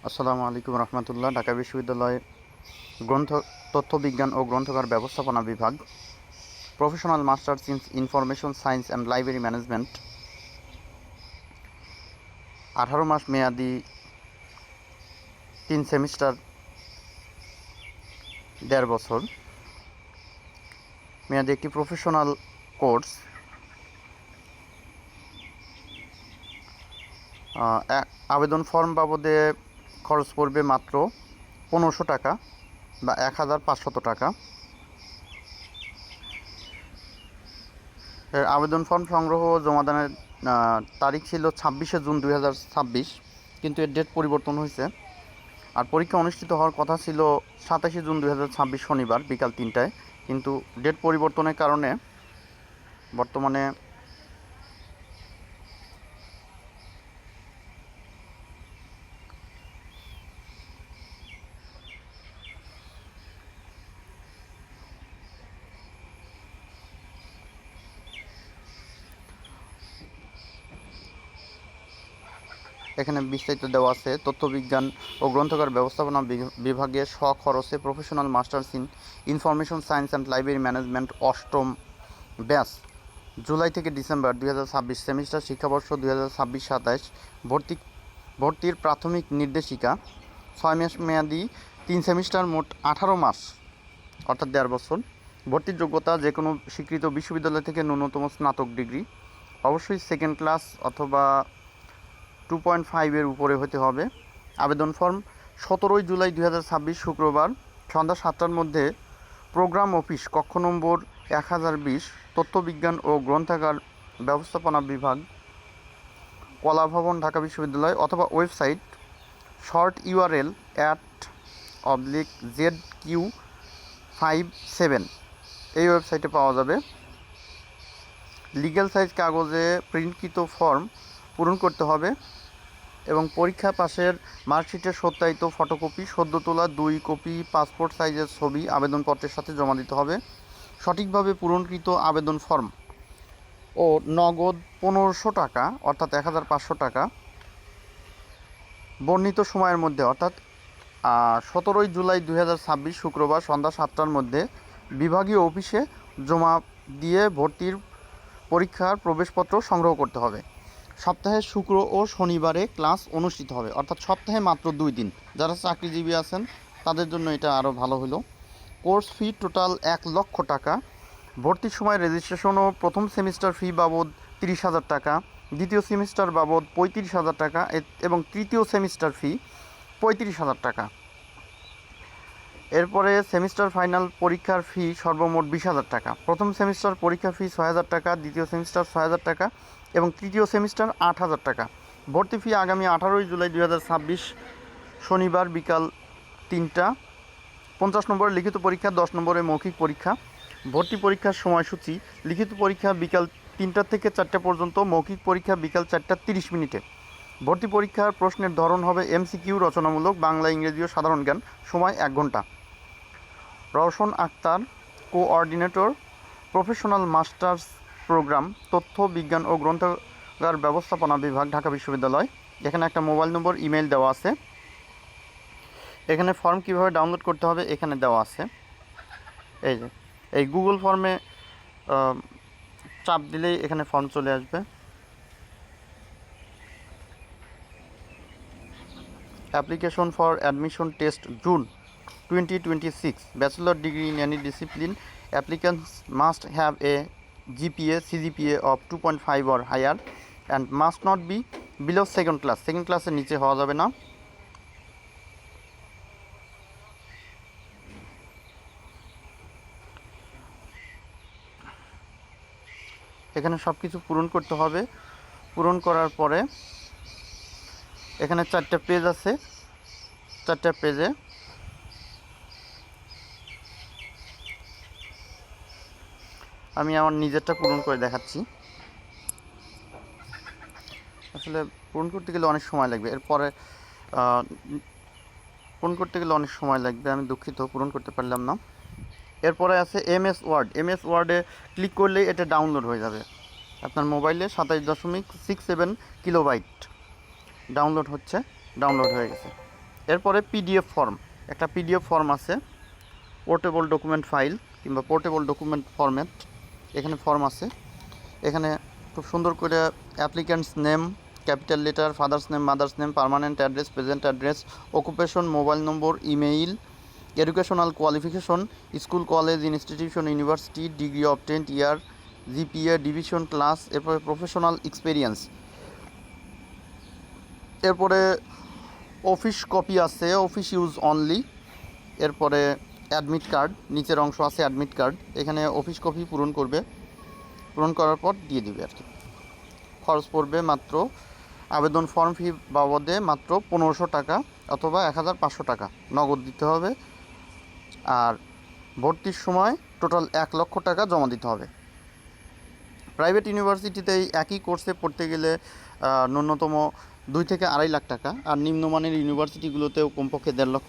আসসালামু আলাইকুম রহমতুল্লাহ। ঢাকা বিশ্ববিদ্যালয় গ্রন্থ তথ্যবিজ্ঞান ও গ্রন্থাগার ব্যবস্থাপনা বিভাগ, professional masters in information science and library management, 18 মাস মেয়াদি 3 সেমিস্টার, 1.5 বছর মেয়াদি একটি প্রফেশনাল কোর্স। আবেদন ফর্ম বাবদে খরচ পড়বে মাত্র 1500 টাকা বা 1500 টাকা। এর আবেদন ফর্ম সংগ্রহ ও জমাদানের তারিখ ছিল 26শে জুন 2026, কিন্তু এর ডেট পরিবর্তন হয়েছে। আর পরীক্ষা অনুষ্ঠিত হওয়ার কথা ছিল 27শে জুন 2026 শনিবার বিকাল 3টায়, কিন্তু ডেট পরিবর্তনের কারণে বর্তমানে এখানে বিস্তারিত দেওয়া আছে। তথ্যবিজ্ঞান ও গ্রন্থাগার ব্যবস্থাপনা বিভাগে স্বখরচে professional masters in information science and library management 8ম ব্যাচ, জুলাই থেকে ডিসেম্বর 2026 সেমিস্টার, শিক্ষাবর্ষ 2026-27। ভর্তির প্রাথমিক নির্দেশিকা 6 মাস মেয়াদি 3 সেমিস্টার, মোট 18 মাস অর্থাৎ 1.5 বছর। ভর্তির যোগ্যতা যে কোনো স্বীকৃত বিশ্ববিদ্যালয় থেকে ন্যূনতম স্নাতক ডিগ্রি, অবশ্যই সেকেন্ড ক্লাস অথবা 2.5 উপরে হতে হবে। আবেদন ফর্ম 17 জুলাই 2026 শুক্রবার সন্ধ্যা 7টার মধ্যে প্রোগ্রাম অফিস, কক্ষ নম্বর 1020, তথ্যবিজ্ঞান ও গ্রন্থাগার ব্যবস্থাপনা বিভাগ, কলাভবন, ঢাকা বিশ্ববিদ্যালয়, অথবা ওয়েবসাইট শর্ট URL @ZQ57 এই ওয়েবসাইটে পাওয়া যাবে। লিগ্যাল সাইজ কাগজে প্রিন্টকৃত ফর্ম পূরণ করতে হবে এবং পরীক্ষা পাশের মার্কশিটের সত্যায়িত ফটোকপি, সদ্য তোলা 2 কপি পাসপোর্ট সাইজের ছবি আবেদনপত্রের সাথে জমা দিতে হবে। সঠিকভাবে পূরণকৃত আবেদন ফর্ম ও নগদ 1500 টাকা অর্থাৎ 1500 টাকা বর্ণিত সময়ের মধ্যে অর্থাৎ 17 জুলাই 2026 শুক্রবার সন্ধ্যা 7টার মধ্যে বিভাগীয় অফিসে জমা দিয়ে ভর্তির পরীক্ষার প্রবেশপত্র সংগ্রহ করতে হবে। সপ্তাহে শুক্র ও শনিবারে ক্লাস অনুষ্ঠিত হবে, অর্থাৎ সপ্তাহে মাত্র 2 দিন। যারা চাকরিজীবী আছেন তাদের জন্য এটা আরও ভালো হলো। কোর্স ফি টোটাল 1 লক্ষ টাকা। ভর্তির সময় রেজিস্ট্রেশন ও প্রথম সেমিস্টার ফি বাবদ 30,000 টাকা, দ্বিতীয় সেমিস্টার বাবদ 35,000 টাকা এবং তৃতীয় সেমিস্টার ফি 35,000 টাকা। এরপরে সেমিস্টার ফাইনাল পরীক্ষার ফি সর্বমোট 20,000 টাকা। প্রথম সেমিস্টার পরীক্ষা ফি 6,000 টাকা, দ্বিতীয় সেমিস্টার 6,000 টাকা এবং তৃতীয় সেমিস্টার 8,000 টাকা। ভর্তি ফি আগামী 18 জুলাই 2026 শনিবার বিকাল 3টা। 50 নম্বরের লিখিত পরীক্ষা, 10 নম্বরের মৌখিক পরীক্ষা। ভর্তি পরীক্ষার সময়সূচি: লিখিত পরীক্ষা বিকাল 3টা থেকে 4টা পর্যন্ত, মৌখিক পরীক্ষা বিকাল 4টা 30 মিনিটে। ভর্তি পরীক্ষার প্রশ্নের ধরন হবে MCQ, রচনামূলক, বাংলা, ইংরেজি ও সাধারণ জ্ঞান। সময় 1 ঘন্টা। Roushan Akter, coordinator, professional masters program, তথ্য বিজ্ঞান ও গ্রন্থাগার ব্যবস্থাপনা বিভাগ, ঢাকা বিশ্ববিদ্যালয়। এখানে একটা মোবাইল নম্বর, ইমেল দেওয়া আছে। এখানে ফর্ম কিভাবে ডাউনলোড করতে হবে এখানে দেওয়া আছে। এই যে এই গুগল ফর্মে চাপ দিলেই এখানে ফর্ম চলে আসবে। Application for admission test June 2026, bachelor degree in any discipline, applicants must have a CGPA of 2.5 or higher and must not be below second class. Second ক্লাসের নিচে হওয়া যাবে না। এখানে সব কিছু পূরণ করতে হবে। পূরণ করার পরে এখানে 4টা পেজ আছে। 4টা পেজে আমি আমার নিজেরটা পূরণ করে দেখাচ্ছি। আসলে পূরণ করতে গেলে অনেক সময় লাগবে। এরপরে পূরণ করতে গেলে অনেক সময় লাগবে, আমি দুঃখিত, পূরণ করতে পারলাম না। এরপরে আছে MS ওয়ার্ড। MS ওয়ার্ডে ক্লিক করলেই এটা ডাউনলোড হয়ে যাবে আপনার মোবাইলে। 27.67 কিলোবাইট ডাউনলোড হচ্ছে, ডাউনলোড হয়ে গেছে। এরপরে পিডিএফ ফর্ম, একটা পিডিএফ ফর্ম আছে, পোর্টেবল ডকুমেন্ট ফাইল কিংবা পোর্টেবল ডকুমেন্ট ফরম্যাট, এখানে ফর্ম আছে। এখানে খুব সুন্দর করে applicant's name, capital letter, father's name, mother's name, permanent address, present address, occupation, mobile number, email, educational qualification, school, college, institution, university, degree obtained, year, GPA, division, class, এরপরে professional experience. এরপরে office copy আছে, office use only. এরপরে admit card, নিচের অংশ আছে admit card, এখানে office copy পূরণ করবে, পূরণ করার পর দিয়ে দিবে আর কি। খরচ পড়বে মাত্র, আবেদন ফর্ম ফি বাবদে মাত্র 1500 টাকা অথবা 1500 টাকা নগদ দিতে হবে। আর ভর্তির সময় টোটাল 1 লক্ষ টাকা জমা দিতে হবে। প্রাইভেট ইউনিভার্সিটিতে এই একই কোর্সে পড়তে গেলে ন্যূনতম 2 থেকে 2.5 লাখ টাকা, আর নিম্নমানের ইউনিভার্সিটিগুলোতেও কমপক্ষে 1.5 লক্ষ